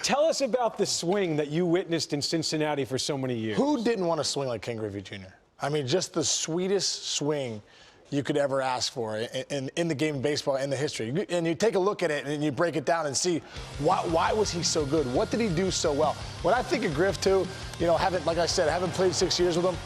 Tell us about the swing that you witnessed in Cincinnati for so many years. Who didn't want to swing like Ken Griffey Jr.? I mean, just the sweetest swing you could ever ask for in the game of baseball, in the history. And you take a look at it and you break it down and see why was he so good? What did he do so well? When I think of Griff, too, you know, like I said, having played 6 years with him,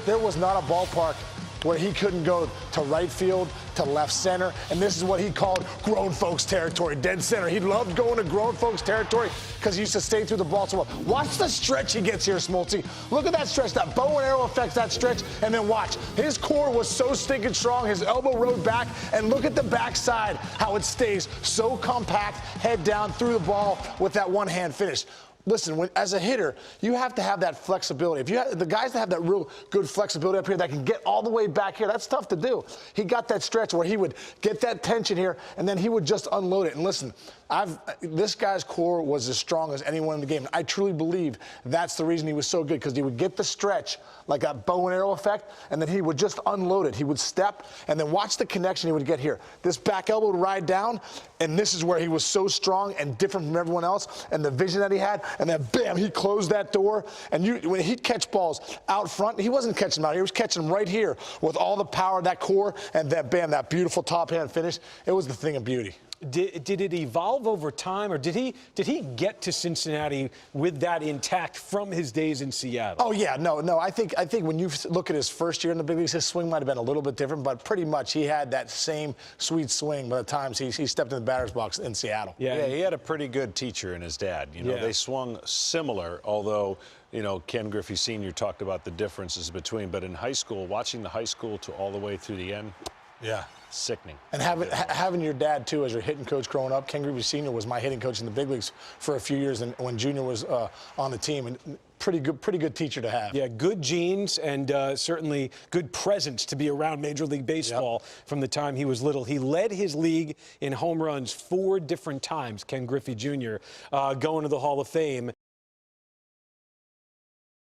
there was not a ballpark where he couldn't go to right field, to left center, and this is what he called grown folks territory, dead center. He loved going to grown folks territory because he used to stay through the ball so well. Watch the stretch he gets here, Smoltzy. Look at that stretch, that bow and arrow affects that stretch, and then watch. His core was so stinking strong, his elbow rode back, and look at the backside, how it stays so compact, head down through the ball with that one-hand finish. Listen, as a hitter, you have to have that flexibility. If you have the guys that have that real good flexibility up here that can get all the way back here, that's tough to do. He got that stretch where he would get that tension here, and then he would just unload it. And listen, this guy's core was as strong as anyone in the game. I truly believe that's the reason he was so good, because he would get the stretch, like that bow and arrow effect, and then he would just unload it. He would step, and then watch the connection he would get here. This back elbow would ride down, and this is where he was so strong and different from everyone else, and the vision that he had, and then bam, he closed that door. And when he'd catch balls out front, he wasn't catching them out here. He was catching them right here with all the power of that core, and that bam, that beautiful top hand finish. It was the thing of beauty. Did it evolve over time, or did he get to Cincinnati with that intact from his days in Seattle? Oh yeah, no. I think when you look at his first year in the big leagues, his swing might have been a little bit different, but pretty much he had that same sweet swing by the times he stepped in the batter's box in Seattle. Yeah, he had a pretty good teacher in his dad. You know, they swung similar, although, you know, Ken Griffey Sr. talked about the differences between. But in high school, watching the high school to all the way through the end, yeah, sickening. And having your dad, too, as your hitting coach growing up. Ken Griffey Sr. was my hitting coach in the big leagues for a few years, and when Junior was on the team. And pretty good teacher to have. Yeah, good genes and certainly good presence to be around Major League Baseball from the time he was little. He led his league in home runs 4 different times, Ken Griffey Jr., going to the Hall of Fame.